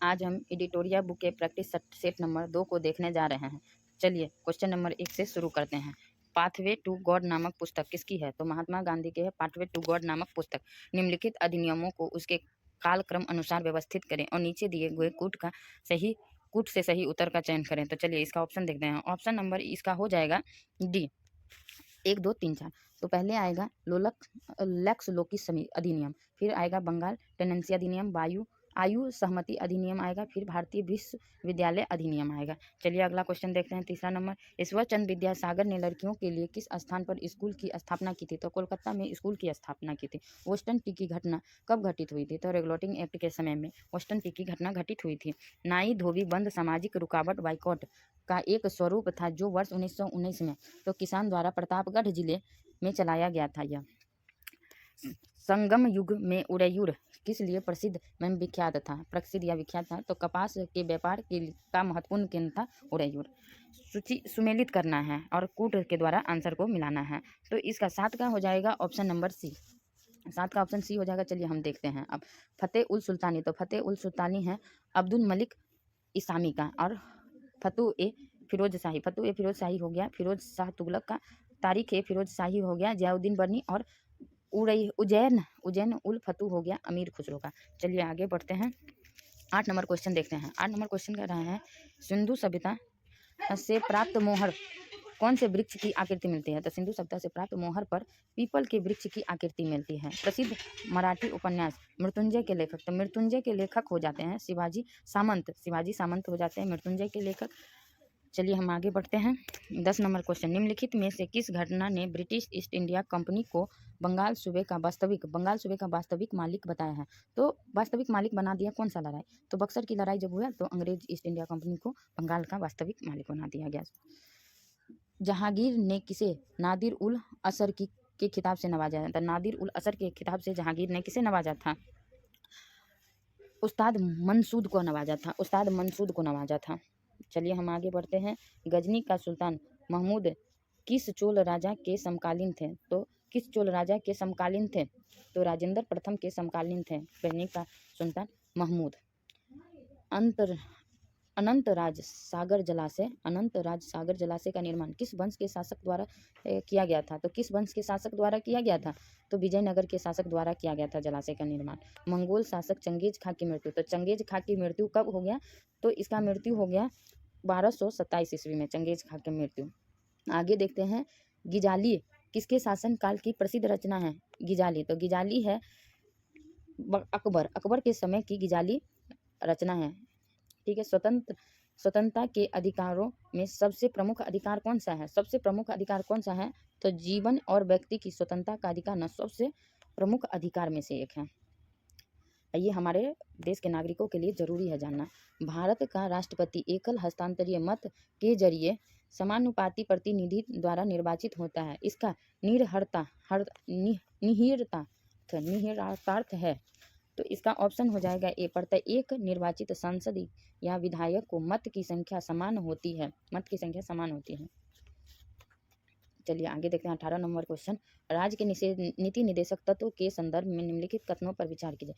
आज हम एडिटोरिया बुक के प्रैक्टिस सेट नंबर 2 को देखने जा रहे हैं। चलिए क्वेश्चन नंबर 1 से शुरू करते हैं। पाथवे टू गॉड नामक पुस्तक किसकी है? तो महात्मा गांधी की है पाथवे टू गॉड नामक पुस्तक। निम्नलिखित अधिनियमों को उसके कालक्रम अनुसार व्यवस्थित करें और नीचे दिए गए कूट से सही उत्तर का चयन करें। तो चलिए इसका ऑप्शन देखते हैं। ऑप्शन नंबर इसका हो जाएगा डी, 1, 2, 3, 4। तो पहले आएगा लैक्स लोकिस अधिनियम, फिर आएगा बंगाल टेनेंसी अधिनियम, आयु सहमति अधिनियम आएगा, फिर भारतीय विश्वविद्यालय अधिनियम आएगा। चलिए अगला क्वेश्चन देखते हैं। तीसरा नंबर, ईश्वर चंद्र विद्यासागर ने लड़कियों के लिए किस स्थान पर स्कूल की स्थापना की थी? तो कोलकाता में स्कूल की स्थापना की थी। वेस्टर्न टी की घटना कब घटित हुई थी? तो रेगुलेटिंग एक्ट के समय में वेस्टर्न टी की घटना घटित हुई थी। नाई धोबी बंद सामाजिक रुकावट बाइकॉट का एक स्वरूप था जो वर्ष 1919 में तो किसान द्वारा प्रतापगढ़ जिले में चलाया गया था। यह संगम युग में उदयपुर किस लिए प्रसिद्ध में विख्यात था? प्रसिद्ध या विख्यात था तो कपास के व्यापार का महत्वपूर्ण केंद्र था उदयपुर। सूची सुमेलित करना है और कूट के द्वारा आंसर को मिलाना है। तो इसका 7 का हो जाएगा ऑप्शन नंबर सी। 7 का ऑप्शन सी हो जाएगा। चलिए हम देखते हैं अब। फतेह उल सुल्तानी, तो फतेह उल सुल्तानी है अब्दुल मलिक इसामी का। और फतू ए फिरोज शाही हो गया फिरोज शाह तुगलक का। तारीख ए फिरोज शाही हो गया जियाउद्दीन बर्नी। और उज्जैन उल फतू हो गया अमीर खुसरो का। चलिए आगे बढ़ते हैं। 8 नंबर क्वेश्चन देखते हैं। 8 नंबर क्वेश्चन कह रहा है सिंधु सभ्यता से प्राप्त मोहर कौन से वृक्ष की आकृति मिलती है? तो सिंधु सभ्यता से प्राप्त मोहर पर पीपल के वृक्ष की आकृति मिलती है। प्रसिद्ध मराठी उपन्यास मृत्युंजय के लेखक, तो मृत्युंजय के लेखक हो जाते हैं शिवाजी सामंत हो जाते हैं मृत्युंजय के लेखक। चलिए हम आगे बढ़ते हैं। 10 नंबर क्वेश्चन, निम्नलिखित में से किस घटना ने ब्रिटिश ईस्ट इंडिया कंपनी को बंगाल सूबे का वास्तविक मालिक बताया है? तो वास्तविक मालिक बना दिया कौन सा लड़ाई? तो बक्सर की लड़ाई जब हुआ तो अंग्रेज ईस्ट इंडिया कंपनी को बंगाल का वास्तविक मालिक बना दिया गया। जहांगीर ने किसे नादिर उल असर के खिताब से नवाजा था? नादिर उल असर के खिताब से जहांगीर ने किसे नवाजा था? उस्ताद मंसूद को नवाजा था। चलिए हम आगे बढ़ते हैं। गजनी का सुल्तान महमूद किस चोल राजा के समकालीन थे? तो किस चोल राजा के समकालीन थे? तो राजेंद्र प्रथम के समकालीन थे गजनी का सुल्तान महमूद। अनंत राज सागर जलाशय का निर्माण किस वंश के शासक द्वारा किया गया था? तो किस वंश के शासक द्वारा किया गया था? तो विजयनगर के शासक द्वारा किया गया था जलाशय का निर्माण। मंगोल शासक चंगेज खां की मृत्यु, तो चंगेज खां की मृत्यु कब हो गया? तो इसका मृत्यु हो गया 1227 ईस्वी में चंगेज खां की मृत्यु। आगे देखते हैं। गिजाली किसके शासन काल की प्रसिद्ध रचना है? गिजाली, तो गिजाली है अकबर के समय की गिजाली रचना है। ठीक है। स्वतंत्रता के अधिकारों में सबसे प्रमुख अधिकार कौन सा है? तो जीवन और व्यक्ति की स्वतंत्रता का अधिकार न सबसे प्रमुख अधिकार में से एक है। ये हमारे देश के नागरिकों के लिए जरूरी है जानना। भारत का राष्ट्रपति एकल हस्तांतरीय मत के जरिए समानुपाती प्रतिनिधि द्वारा निर्वाचित होता है। इसका निहितार्थ है। तो इसका ऑप्शन हो जाएगा ए। प्रत्येक निर्वाचित सांसद या विधायक को मत की संख्या समान होती है। चलिए आगे देखते हैं। 18 नंबर क्वेश्चन, राज्य के नीति निदेशक तत्व के संदर्भ में निम्नलिखित कथनों पर विचार कीजिए।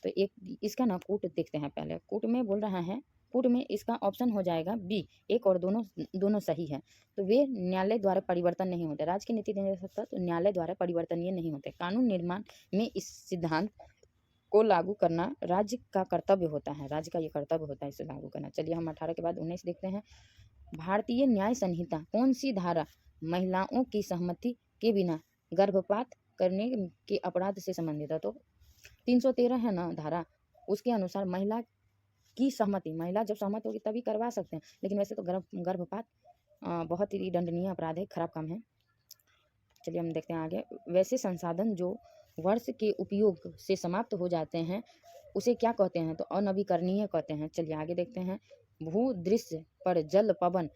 तो एक इसका ना कूट देखते हैं। पहले कूट में बोल रहा है, कूट में इसका ऑप्शन हो जाएगा बी। एक और दोनों सही है। तो वे न्यायालय द्वारा परिवर्तन नहीं होते। राज्य के नीति निदेशक तत्व न्यायालय द्वारा परिवर्तनीय नहीं होते। कानून निर्माण में इस सिद्धांत को लागू करना राज्य का कर्तव्य होता है। इसे लागू करना। चलिए हम 18 के बाद 19 देखते हैं। भारतीय न्याय संहिता कौन सी धारा महिलाओं की सहमति के बिना गर्भपात करने के अपराध से संबंधित है? तो 313 है ना धारा, उसके अनुसार महिला जब सहमत होगी तभी करवा सकते हैं। लेकिन वैसे तो गर्भपात बहुत ही दंडनीय अपराध है, खराब काम है। चलिए हम देखते हैं आगे। वैसे संसाधन जो वर्ष के उपयोग से समाप्त हो जाते हैं उसे क्या कहते हैं? तो अनवीकरणीय कहते हैं। चलिए आगे देखते हैं। भूदृश्य पर जल, पवन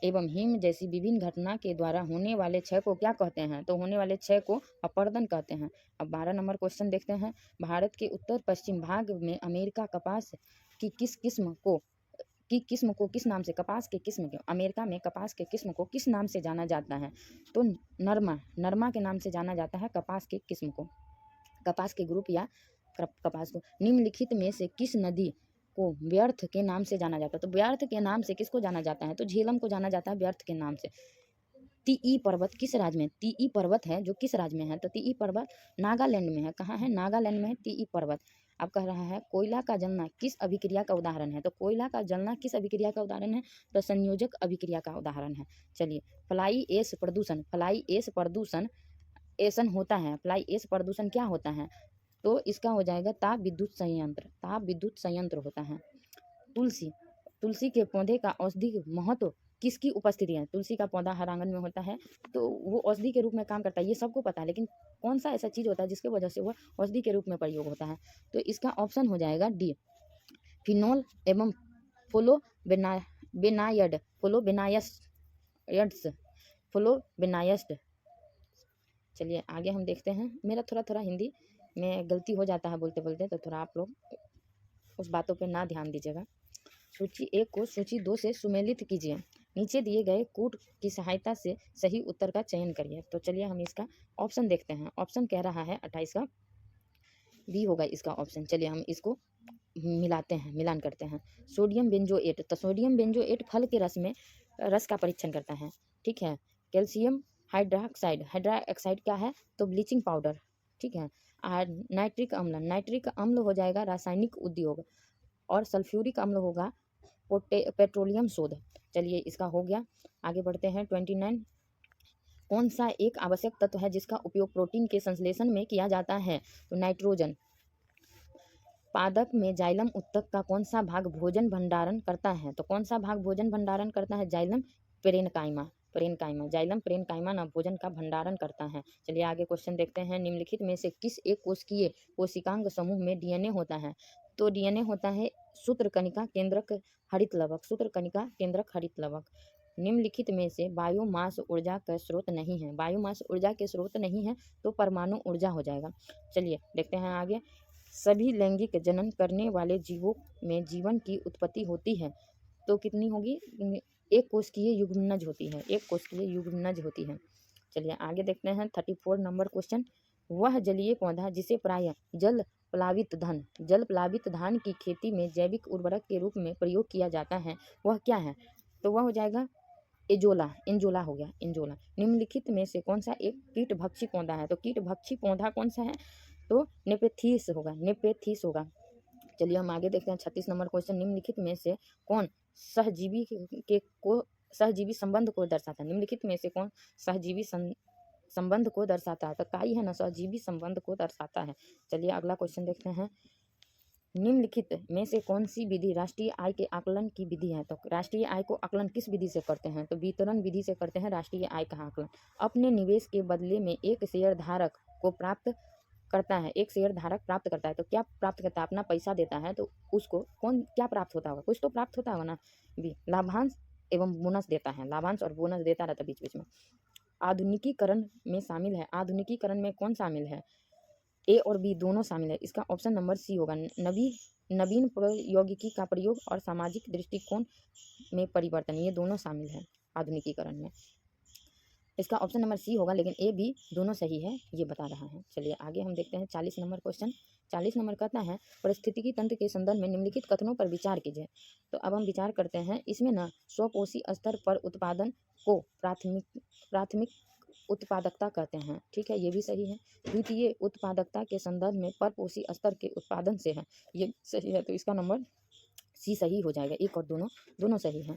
एवं हिम जैसी विभिन्न घटना के द्वारा होने वाले क्षय को क्या कहते हैं? तो होने वाले क्षय को अपरदन कहते हैं। अब 12 नंबर क्वेश्चन देखते हैं। भारत के उत्तर पश्चिम भाग में अमेरिका कपास की किस्म को किस नाम से अमेरिका में कपास के किस्म को किस नाम से जाना जाता है? तो नरमा के नाम से जाना जाता है कपास के किस्म को, कपास के ग्रुप या कपास को। निम्नलिखित में से किस नदी को व्यर्थ के नाम से जाना जाता है। तो व्यर्थ के नाम से किसको जाना जाता है? तो झेलम को जाना जाता है व्यर्थ के नाम से। टीई पर्वत किस राज्य में? टीई पर्वत है जो किस राज्य में है? तो टीई पर्वत नागालैंड में है। कहाँ है? नागालैंड में है टीई पर्वत। अब कह रहा है कोयला का जलना किस अभिक्रिया का उदाहरण है? तो कोयला का जलना किस अभिक्रिया का उदाहरण है? तो संयोजक अभिक्रिया का उदाहरण है। चलिए, फ्लाई ऐश प्रदूषण, फ्लाई ऐश प्रदूषण ऐसन होता है, फ्लाई ऐश प्रदूषण क्या होता है? तो इसका हो जाएगा ताप विद्युत संयंत्र, ताप विद्युत संयंत्र होता है। तुलसी, तुलसी के पौधे का औषधि महत्व किसकी उपस्थिति है? तुलसी का पौधा हर आंगन में होता है, तो वो औषधि के रूप में काम करता है, ये सबको पता है, लेकिन कौन सा ऐसा चीज़ होता है जिसके वजह से वह औषधि के रूप में प्रयोग होता है? तो इसका ऑप्शन हो जाएगा डी, फिनोल एवं फ्लोबेनायड, फ्लोबेनायड्स, फ्लोबेनायड। चलिए आगे हम देखते हैं। मेरा थोड़ा हिंदी में गलती हो जाता है बोलते बोलते, तो थोड़ा आप लोग उस बातों पे ना ध्यान दीजिएगा। सूची 1 को सूची 2 से सुमेलित कीजिए। नीचे दिए गए कूट की सहायता से सही उत्तर का चयन करिए। तो चलिए हम इसका ऑप्शन देखते हैं। ऑप्शन कह रहा है 28 का बी होगा इसका ऑप्शन। चलिए हम इसको मिलाते हैं, मिलान करते हैं। सोडियम बेंजोएट, तो सोडियम बेंजोएट फल के रस में रस का परीक्षण करता है, ठीक है। कैल्शियम हाइड्रोक्साइड, हाइड्रोक्साइड क्या है? तो ब्लीचिंग पाउडर, ठीक है। नाइट्रिक अम्ल, नाइट्रिक अम्ल हो जाएगा रासायनिक उद्योग, और सल्फ्यूरिक अम्ल होगा पेट्रोलियम शोध। चलिए इसका हो गया। आगे बढ़ते हैं। 29, कौन सा एक आवश्यक तत्व है जिसका उपयोग प्रोटीन के संश्लेषण में किया जाता है? तो नाइट्रोजन। पादप में जाइलम उत्तक का कौन सा भाग भोजन भंडारण करता है? तो कौन सा भाग भोजन भंडारण करता है? Xylem parenchyma, parenchyma, xylem parenchyma ना भोजन का भंडारण करता है। चलिए आगे क्वेश्चन देखते हैं। निम्नलिखित में से किस एक कोशिकीय कोशिकांग समूह में डीएनए होता है? तो डीएनए होता है सूत्रकणिका केंद्रक हरित लवक, सूत्रकणिका केंद्रक हरित लवक। निम्नलिखित में से बायोमास ऊर्जा का स्रोत नहीं है, बायोमास ऊर्जा के स्रोत नहीं है, तो परमाणु ऊर्जा हो जाएगा। चलिए देखते हैं आगे। सभी लैंगिक जनन करने वाले जीवों में जीवन की उत्पत्ति होती है, तो कितनी होगी? एक कोशिकीय युग्मनज होती है, एक कोशिकीय युग्मनज होती है। चलिए आगे देखते हैं। 34 नंबर क्वेश्चन। वह जलीय पौधा जिसे प्रायः जल प्लावित धान की खेती में जैविक उर्वरक के रूप में प्रयोग किया जाता है, वह क्या है? तो वह हो जाएगा एंजोला, एंजोला हो गया, एंजोला। निम्नलिखित में से कौन सा एक कीटभक्षी पौधा है? तो कीटभक्षी पौधा कौन सा है? तो नेपेथीस होगा, नेपेथीस होगा। चलिए हम आगे देखते हैं। 36 नंबर क्वेश्चन। निम्नलिखित में से कौन सहजीवी सहजीवी संबंध को दर्शाता है? निम्नलिखित में से कौन सहजीवी संबंध को दर्शाता है? तो काई है ना, सहजीवी संबंध को दर्शाता है। चलिए अगला क्वेश्चन देखते हैं। निम्नलिखित में से कौन सी विधि राष्ट्रीय आय के आकलन की विधि है? तो राष्ट्रीय आय को आकलन किस विधि से करते हैं? तो वितरण विधि से करते हैं राष्ट्रीय आय का आकलन। अपने निवेश के बदले में एक शेयर धारक को प्राप्त करता है, एक शेयर धारक प्राप्त करता है, तो क्या प्राप्त करता है? अपना पैसा देता है, तो उसको कौन क्या प्राप्त होता होगा? कुछ तो प्राप्त होता होगा ना। बी, लाभांश एवं बोनस देता है, लाभांश और बोनस देता रहता है बीच बीच में। आधुनिकीकरण में शामिल है, आधुनिकीकरण में कौन शामिल है? ए और बी दोनों शामिल है। इसका ऑप्शन नंबर सी होगा। नवीन प्रौद्योगिकी का प्रयोग और सामाजिक दृष्टिकोण में परिवर्तन, ये दोनों शामिल है आधुनिकीकरण में। इसका ऑप्शन नंबर सी होगा, लेकिन ए बी दोनों सही है, ये बता रहा है। चलिए आगे हम देखते हैं। 40 नंबर क्वेश्चन। 40 नंबर कहता है पारिस्थितिकी तंत्र के संदर्भ में निम्नलिखित कथनों पर विचार कीजिए। तो अब हम विचार करते हैं। इसमें ना स्वपोषी स्तर पर उत्पादन को प्राथमिक उत्पादकता कहते हैं, ठीक है, ये भी सही है। द्वितीय उत्पादकता के संदर्भ में परपोषी स्तर के उत्पादन से है, ये सही है। तो इसका नंबर सी सही हो जाएगा। एक और दोनों सही है।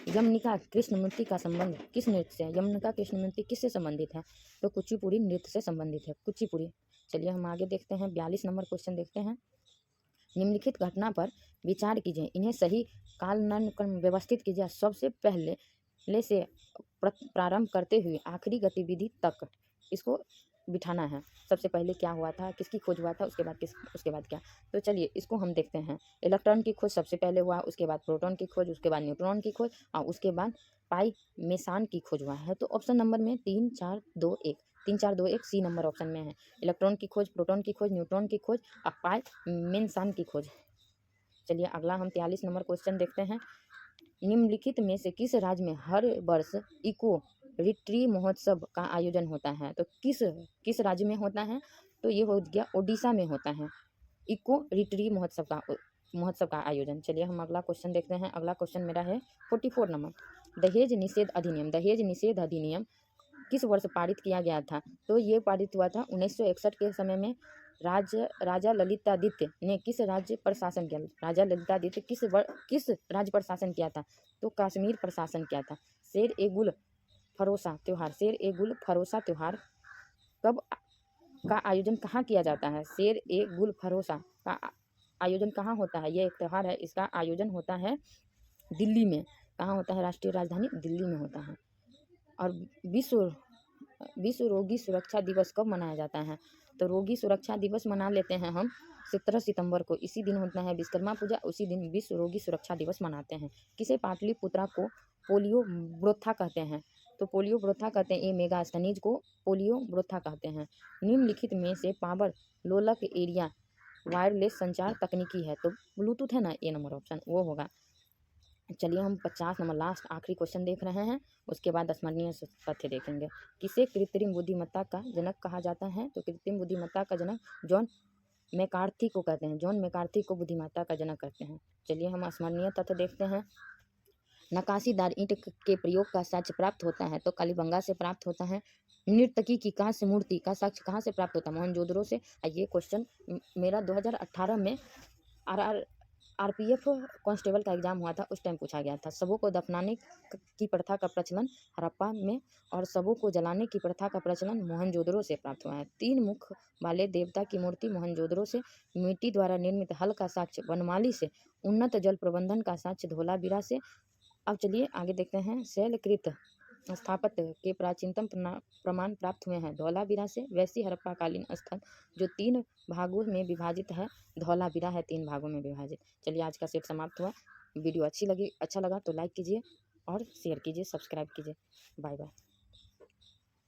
यमनिका कृष्णमूर्ति का संबंध किस नृत्य से है? यमनिका कृष्णमूर्ति किससे संबंधित है? तो कुचिपुड़ी नृत्य से संबंधित है, कुचिपुड़ी। चलिए हम आगे देखते हैं। 42 नंबर क्वेश्चन देखते हैं। निम्नलिखित घटना पर विचार कीजिए, इन्हें सही कालक्रम व्यवस्थित कीजिए। सबसे पहले से प्रारंभ करते हुए आखिरी गतिविधि तक इसको बिठाना है। सबसे पहले क्या हुआ था, किसकी खोज हुआ था, उसके बाद क्या। तो चलिए इसको हम देखते हैं। इलेक्ट्रॉन की खोज सबसे पहले हुआ, उसके बाद प्रोटॉन की खोज, उसके बाद न्यूट्रॉन की खोज, और उसके बाद पाई मेसान की खोज हुआ है। तो ऑप्शन नंबर में 3 4 2 1, 3 4 2 1 सी नंबर ऑप्शन में है। इलेक्ट्रॉन की खोज, प्रोटॉन की खोज, न्यूट्रॉन की खोज और पाई मेसान की खोज। चलिए अगला हम 43 नंबर क्वेश्चन देखते हैं। निम्नलिखित में से किस राज्य में हर वर्ष इको रिट्री महोत्सव का आयोजन होता है? तो किस राज्य में होता है? तो ये हो गया ओडिशा में होता है। इको रिट्री महोत्सव का महोत्सव का आयोजन। चलिए हम अगला क्वेश्चन देखते हैं। अगला क्वेश्चन मेरा है 44 नंबर। दहेज निषेध अधिनियम, दहेज निषेध अधिनियम किस वर्ष पारित किया गया था? तो ये पारित हुआ था 1961 के समय में। राजा ललितादित्य ने किस राज्य पर शासन किया? राजा ललितादित्य किस राज्य पर शासन किया था? तो कश्मीर पर शासन किया था। शेर ए गुल फरोसा त्यौहार, शेर ए गुल फरोसा त्यौहार कब का आयोजन कहाँ किया जाता है? शेर ए गुल फरोसा का आयोजन कहाँ होता है? ये एक त्यौहार है, इसका आयोजन होता है दिल्ली में। कहाँ होता है? राष्ट्रीय राजधानी दिल्ली में होता है। और विश्व रोगी सुरक्षा दिवस कब मनाया जाता है? तो रोगी सुरक्षा दिवस मना लेते हैं हम 17 सितंबर को। इसी दिन होता है विश्वकर्मा पूजा, उसी दिन विश्व रोगी सुरक्षा दिवस मनाते हैं। किसे पाटलिपुत्रा को पोलियो ब्रोथा कहते हैं? तो पोलियो ब्रोथा कहते हैं। ए मेगास्थनीज को पोलियो ब्रोथा कहते हैं। निम्नलिखित में से पावर लोलक एरिया वायरलेस संचार तकनीकी है? तो ब्लूटूथ है ना, ए नंबर ऑप्शन वो होगा। चलिए हम 50 नंबर लास्ट आखिरी क्वेश्चन देख रहे हैं, उसके बाद स्मरणीय तथ्य देखेंगे। किसे कृत्रिम बुद्धिमत्ता का जनक कहा जाता है? तो कृत्रिम बुद्धिमत्ता का जनक जॉन मैकार्थी को कहते हैं। जॉन मैकार्थी को बुद्धिमत्ता का जनक कहते हैं। चलिए हम स्मरणीय तथ्य देखते हैं। नक्काशीदार ईंट के प्रयोग का साक्ष्य प्राप्त होता है? तो कालीबंगा से प्राप्त होता है। नर्तकी की कांस्य मूर्ति का साक्ष्य कहाँ से प्राप्त होता है? मोहनजोदड़ो से। ये क्वेश्चन मेरा 2018 में आरपीएफ कांस्टेबल का एग्जाम हुआ था, उस टाइम पूछा गया था। शवों को दफनाने की प्रथा का प्रचलन हड़प्पा में और शवों को जलाने की प्रथा का प्रचलन मोहनजोदड़ो से प्राप्त हुआ है। 3 मुख वाले देवता की मूर्ति मोहनजोदड़ो से। मिट्टी द्वारा निर्मित हल का साक्ष्य वनमाली से। उन्नत जल प्रबंधन का साक्ष्य धौलावीरा से। अब चलिए आगे देखते हैं। शैलकृत स्थापत्य के प्राचीनतम प्रमाण प्राप्त हुए हैं धौलावीरा से। वैसी हड़प्पा कालीन स्थल जो 3 भागों में विभाजित है, धौलावीरा है 3 भागों में विभाजित। चलिए आज का सेट समाप्त हुआ। वीडियो अच्छा लगा तो लाइक कीजिए और शेयर कीजिए, सब्सक्राइब कीजिए। Bye bye.